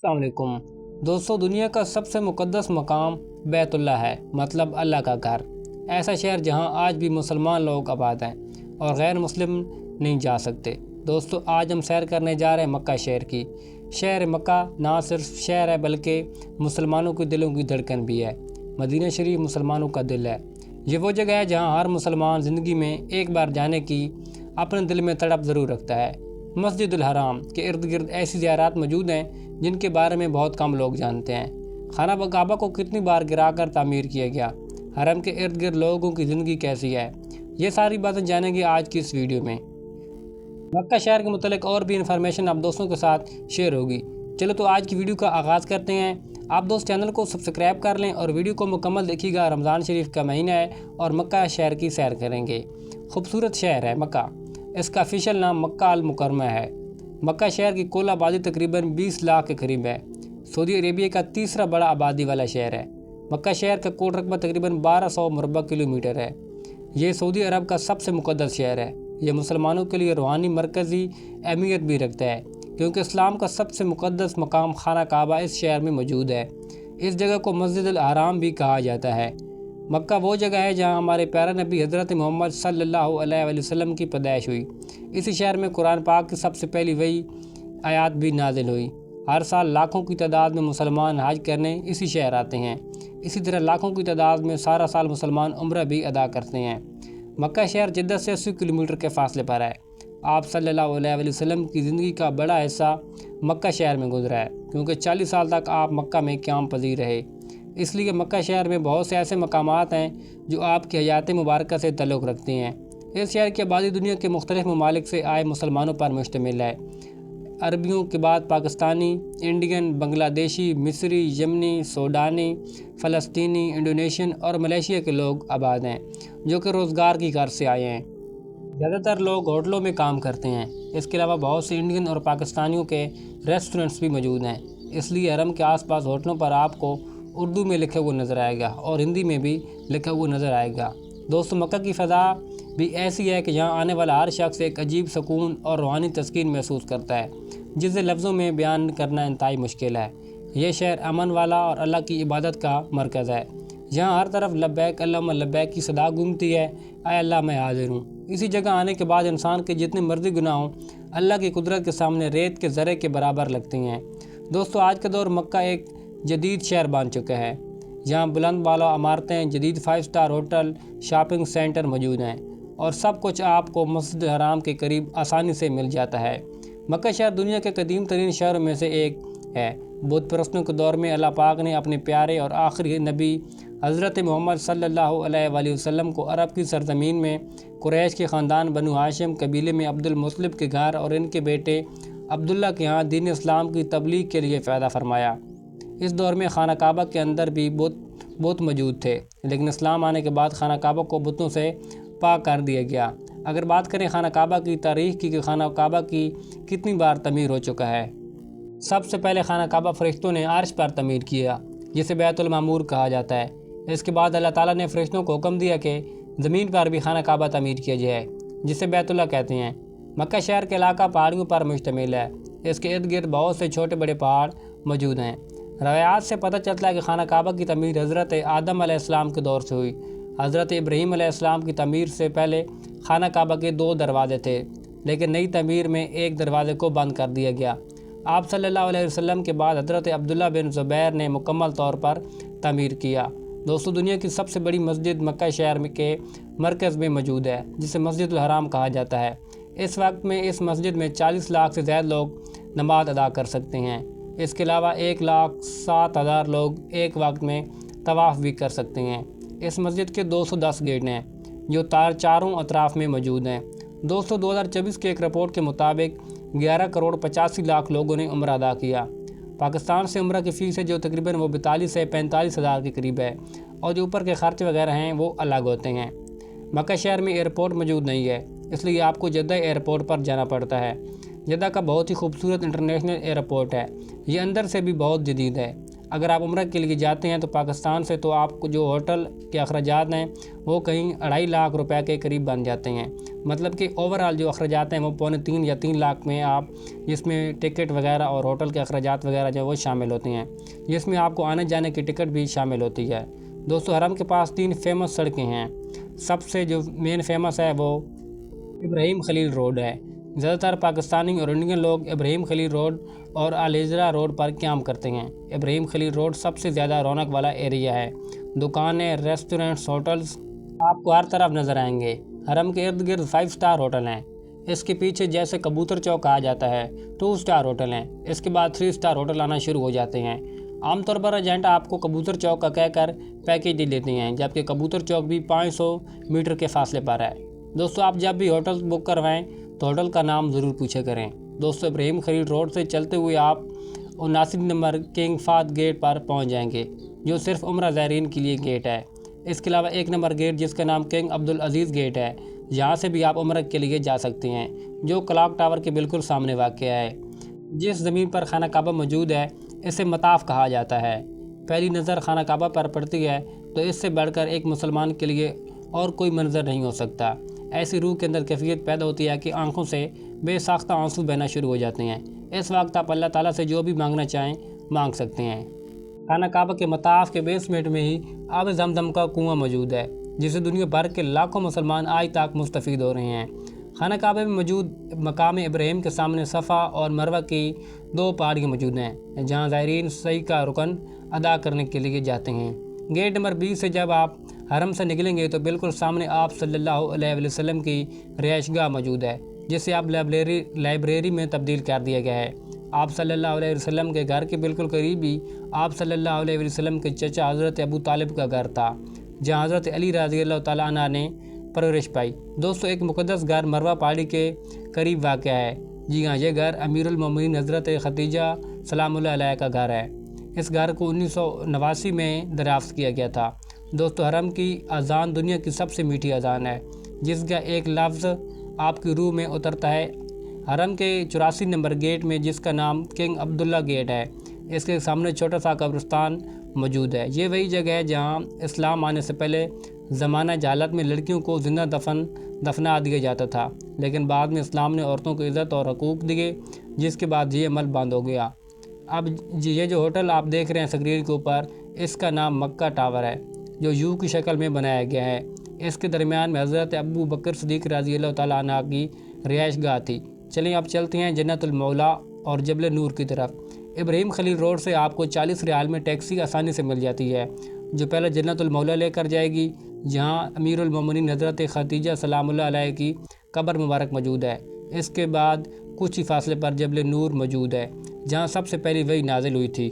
السلام علیکم دوستو، دنیا کا سب سے مقدس مقام بیت اللہ ہے، مطلب اللہ کا گھر۔ ایسا شہر جہاں آج بھی مسلمان لوگ آباد ہیں اور غیر مسلم نہیں جا سکتے۔ دوستو، آج ہم سیر کرنے جا رہے ہیں مکہ شہر کی۔ شہر مکہ نہ صرف شہر ہے بلکہ مسلمانوں کے دلوں کی دھڑکن بھی ہے۔ مدینہ شریف مسلمانوں کا دل ہے۔ یہ وہ جگہ ہے جہاں ہر مسلمان زندگی میں ایک بار جانے کی اپنے دل میں تڑپ ضرور رکھتا ہے۔ مسجد الحرام کے ارد گرد ایسی زیارات موجود ہیں جن کے بارے میں بہت کم لوگ جانتے ہیں۔ خانہ کعبہ کو کتنی بار گرا کر تعمیر کیا گیا، حرم کے ارد گرد لوگوں کی زندگی کیسی ہے، یہ ساری باتیں جانیں گے آج کی اس ویڈیو میں۔ مکہ شہر کے متعلق اور بھی انفارمیشن آپ دوستوں کے ساتھ شیئر ہوگی۔ چلو تو آج کی ویڈیو کا آغاز کرتے ہیں۔ آپ دوست چینل کو سبسکرائب کر لیں اور ویڈیو کو مکمل دیکھیے گا۔ رمضان شریف کا مہینہ ہے اور مکہ شہر کی سیر کریں گے۔ خوبصورت شہر ہے مکہ، اس کا آفیشیل نام مکہ المکرمہ ہے۔ مکہ شہر کی کل آبادی تقریباً 20 لاکھ کے قریب ہے۔ سعودی عربیہ کا تیسرا بڑا آبادی والا شہر ہے۔ مکہ شہر کا کل رقبہ تقریباً 1200 مربع کلومیٹر ہے۔ یہ سعودی عرب کا سب سے مقدس شہر ہے۔ یہ مسلمانوں کے لیے روحانی مرکزی اہمیت بھی رکھتا ہے کیونکہ اسلام کا سب سے مقدس مقام خانہ کعبہ اس شہر میں موجود ہے۔ اس جگہ کو مسجد الحرام بھی کہا جاتا ہے۔ مکہ وہ جگہ ہے جہاں ہمارے پیارے نبی حضرت محمد صلی اللہ علیہ وآلہ وسلم کی پیدائش ہوئی۔ اسی شہر میں قرآن پاک کی سب سے پہلی وحی آیات بھی نازل ہوئی۔ ہر سال لاکھوں کی تعداد میں مسلمان حج کرنے اسی شہر آتے ہیں۔ اسی طرح لاکھوں کی تعداد میں سارا سال مسلمان عمرہ بھی ادا کرتے ہیں۔ مکہ شہر جدہ سے 80 کلومیٹر کے فاصلے پر ہے۔ آپ صلی اللہ علیہ وآلہ وسلم کی زندگی کا بڑا حصہ مکہ شہر میں گزرا ہے کیونکہ 40 سال تک آپ مکہ میں قیام پذیر رہے۔ اس لیے مکہ شہر میں بہت سے ایسے مقامات ہیں جو آپ کی حیات مبارکہ سے تعلق رکھتے ہیں۔ اس شہر کی آبادی دنیا کے مختلف ممالک سے آئے مسلمانوں پر مشتمل ہے۔ عربیوں کے بعد پاکستانی، انڈین، بنگلہ دیشی، مصری، یمنی، سوڈانی، فلسطینی، انڈونیشین اور ملیشیا کے لوگ آباد ہیں جو کہ روزگار کی غرض سے آئے ہیں۔ زیادہ تر لوگ ہوٹلوں میں کام کرتے ہیں۔ اس کے علاوہ بہت سے انڈین اور پاکستانیوں کے ریسٹورنٹس بھی موجود ہیں۔ اس لیے حرم کے آس پاس ہوٹلوں پر آپ کو اردو میں لکھے ہوئے نظر آئے گا اور ہندی میں بھی لکھا ہوا نظر آئے گا۔ دوستو، مکہ کی فضا بھی ایسی ہے کہ یہاں آنے والا ہر شخص ایک عجیب سکون اور روحانی تسکین محسوس کرتا ہے جسے لفظوں میں بیان کرنا انتہائی مشکل ہے۔ یہ شہر امن والا اور اللہ کی عبادت کا مرکز ہے۔ یہاں ہر طرف لبیک اللہم لبیک کی صدا گونجتی ہے، اے اللہ میں حاضر ہوں۔ اسی جگہ آنے کے بعد انسان کے جتنے مرضی گناہ ہوں اللہ کی قدرت کے سامنے ریت کے ذرے کے برابر لگتے ہیں۔ دوستو، آج کا دور مکہ ایک جدید شہر بن چکا ہے۔ یہاں بلند بالا عمارتیں، جدید 5 اسٹار ہوٹل، شاپنگ سینٹر موجود ہیں اور سب کچھ آپ کو مسجد الحرام کے قریب آسانی سے مل جاتا ہے۔ مکہ شہر دنیا کے قدیم ترین شہروں میں سے ایک ہے۔ بت پرستوں کے دور میں اللہ پاک نے اپنے پیارے اور آخری نبی حضرت محمد صلی اللہ علیہ وآلہ وسلم کو عرب کی سرزمین میں قریش کے خاندان بنو ہاشم قبیلے میں عبد المطلب کے گھر اور ان کے بیٹے عبداللہ کے ہاں دین اسلام کی تبلیغ کے لیے پیدا فرمایا۔ اس دور میں خانہ کعبہ کے اندر بھی بت موجود تھے، لیکن اسلام آنے کے بعد خانہ کعبہ کو بتوں سے پاک کر دیا گیا۔ اگر بات کریں خانہ کعبہ کی تاریخ کی کہ خانہ کعبہ کی کتنی بار تعمیر ہو چکا ہے، سب سے پہلے خانہ کعبہ فرشتوں نے عرش پر تعمیر کیا جسے بیت المعمور کہا جاتا ہے۔ اس کے بعد اللہ تعالیٰ نے فرشتوں کو حکم دیا کہ زمین پر بھی خانہ کعبہ تعمیر کیا جائے جسے بیت اللہ کہتے ہیں۔ مکہ شہر کا علاقہ پہاڑیوں پر مشتمل ہے۔ اس کے ارد گرد بہت سے چھوٹے بڑے پہاڑ موجود ہیں۔ روایات سے پتہ چلتا ہے کہ خانہ کعبہ کی تعمیر حضرت آدم علیہ السلام کے دور سے ہوئی۔ حضرت ابراہیم علیہ السلام کی تعمیر سے پہلے خانہ کعبہ کے 2 دروازے تھے، لیکن نئی تعمیر میں ایک دروازے کو بند کر دیا گیا۔ آپ صلی اللہ علیہ وسلم کے بعد حضرت عبداللہ بن زبیر نے مکمل طور پر تعمیر کیا۔ دوستو، دنیا کی سب سے بڑی مسجد مکہ شہر کے مرکز میں موجود ہے جسے مسجد الحرام کہا جاتا ہے۔ اس وقت میں اس مسجد میں 40 لاکھ سے زیادہ لوگ نماز ادا کر سکتے ہیں۔ اس کے علاوہ 1,07,000 لوگ ایک وقت میں طواف بھی کر سکتے ہیں۔ اس مسجد کے 210 گیٹ ہیں جو چاروں اطراف میں موجود ہیں۔ دوستو، 2024 کی ایک رپورٹ کے مطابق 11 کروڑ 85 لاکھ لوگوں نے عمرہ ادا کیا۔ پاکستان سے عمرہ کی فیس ہے جو تقریباً 42 سے 45 ہزار کے قریب ہے اور جو اوپر کے خرچ وغیرہ ہیں وہ الگ ہوتے ہیں۔ مکہ شہر میں ایئرپورٹ موجود نہیں ہے، اس لیے آپ کو جدہ ایئرپورٹ پر جانا پڑتا ہے۔ جدہ کا بہت ہی خوبصورت انٹرنیشنل ایئرپورٹ ہے۔ یہ اندر سے بھی بہت جدید ہے۔ اگر آپ عمرہ کے لیے جاتے ہیں تو پاکستان سے تو آپ کو جو ہوٹل کے اخراجات ہیں وہ کہیں 2.5 لاکھ روپے کے قریب بن جاتے ہیں۔ مطلب کہ اوورآل جو اخراجات ہیں وہ 2.25 یا 3 لاکھ میں آپ جس میں ٹکٹ وغیرہ اور ہوٹل کے اخراجات وغیرہ جو وہ شامل ہوتی ہیں، جس میں آپ کو آنے جانے کی ٹکٹ بھی شامل ہوتی ہے۔ دوستو حرم کے پاس 3 فیمس سڑکیں ہیں۔ سب سے جو مین فیمس ہے وہ ابراہیم خلیل روڈ ہے۔ زیادہ تر پاکستانی اور انڈین لوگ ابراہیم خلیل روڈ اور الحجرہ روڈ پر قیام کرتے ہیں۔ ابراہیم خلیل روڈ سب سے زیادہ رونق والا ایریا ہے۔ دکانیں، ریسٹورنٹس، ہوٹلز آپ کو ہر طرف نظر آئیں گے۔ حرم کے ارد گرد 5 سٹار ہوٹل ہیں۔ اس کے پیچھے جیسے کبوتر چوک کہا جاتا ہے 2 سٹار ہوٹل ہیں۔ اس کے بعد 3 سٹار ہوٹل آنا شروع ہو جاتے ہیں۔ عام طور پر ایجنٹ آپ کو کبوتر چوک کا کہہ کر پیکیج دے دیتے ہیں، جبکہ کبوتر چوک بھی 500 میٹر کے فاصلے پر ہے۔ دوستو آپ جب بھی ہوٹل بک کروائیں تو ہوٹل کا نام ضرور پوچھا کریں۔ دوستو ابراہیم خلیل روڈ سے چلتے ہوئے آپ 79 نمبر کنگ فہد گیٹ پر پہنچ جائیں گے، جو صرف عمرہ زائرین کے لیے گیٹ ہے۔ اس کے علاوہ 1 نمبر گیٹ جس کا نام کنگ عبدالعزیز گیٹ ہے، یہاں سے بھی آپ عمرہ کے لیے جا سکتے ہیں، جو کلاک ٹاور کے بالکل سامنے واقع ہے۔ جس زمین پر خانہ کعبہ موجود ہے اسے مطاف کہا جاتا ہے۔ پہلی نظر خانہ کعبہ پر پڑتی ہے تو اس سے بڑھ کر ایک مسلمان کے لیے اور کوئی منظر نہیں ہو سکتا۔ ایسی روح کے اندر کیفیت پیدا ہوتی ہے کہ آنکھوں سے بے ساختہ آنسو بہنا شروع ہو جاتے ہیں۔ اس وقت آپ اللہ تعالیٰ سے جو بھی مانگنا چاہیں مانگ سکتے ہیں۔ خانہ کعبہ کے مطاف کے بیسمنٹ میں ہی آب زمزم کا کنواں موجود ہے، جسے دنیا بھر کے لاکھوں مسلمان آج تک مستفید ہو رہے ہیں۔ خانہ کعبہ میں موجود مقام ابراہیم کے سامنے صفا اور مروہ کی 2 پہاڑیاں موجود ہیں، جہاں زائرین سعی کا رکن ادا کرنے کے لیے جاتے ہیں۔ گیٹ نمبر 20 سے جب آپ حرم سے نکلیں گے تو بالکل سامنے آپ صلی اللہ علیہ وسلم کی رہائش گاہ موجود ہے، جسے آپ لائبریری میں تبدیل کر دیا گیا ہے۔ آپ صلی اللہ علیہ وسلم کے گھر کے بالکل قریب ہی آپ صلی اللہ علیہ وسلم کے چچا حضرت ابو طالب کا گھر تھا، جہاں حضرت علی رضی اللہ تعالیٰ عنہ نے پرورش پائی۔ دوستو ایک مقدس گھر مروہ پہاڑی کے قریب واقع ہے۔ جی ہاں، یہ گھر امیر المومنین حضرت خدیجہ سلام اللہ علیہ کا گھر ہے۔ اس گھر کو 1989 میں دریافت کیا گیا تھا۔ دوستو حرم کی اذان دنیا کی سب سے میٹھی اذان ہے، جس کا ایک لفظ آپ کی روح میں اترتا ہے۔ حرم کے 84 نمبر گیٹ میں جس کا نام کنگ عبداللہ گیٹ ہے، اس کے سامنے چھوٹا سا قبرستان موجود ہے۔ یہ وہی جگہ ہے جہاں اسلام آنے سے پہلے زمانہ جہالت میں لڑکیوں کو زندہ دفنا دیا جاتا تھا، لیکن بعد میں اسلام نے عورتوں کو عزت اور حقوق دیے، جس کے بعد یہ عمل بند ہو گیا۔ اب یہ جو ہوٹل آپ دیکھ رہے ہیں اسکرین کے اوپر، اس کا نام مکہ ٹاور ہے، جو یو کی شکل میں بنایا گیا ہے۔ اس کے درمیان میں حضرت ابو بکر صدیق رضی اللہ تعالیٰ عنہ کی رہائش گاہ تھی۔ چلیں اب چلتے ہیں جنت المولا اور جبل نور کی طرف۔ ابراہیم خلیل روڈ سے آپ کو 40 ریال میں ٹیکسی آسانی سے مل جاتی ہے، جو پہلے جنت المولا لے کر جائے گی، جہاں امیر المومنین حضرت خدیجہ سلام اللہ علیہ کی قبر مبارک موجود ہے۔ اس کے بعد کچھ ہی فاصلے پر جبل نور موجود ہے، جہاں سب سے پہلی وحی نازل ہوئی تھی۔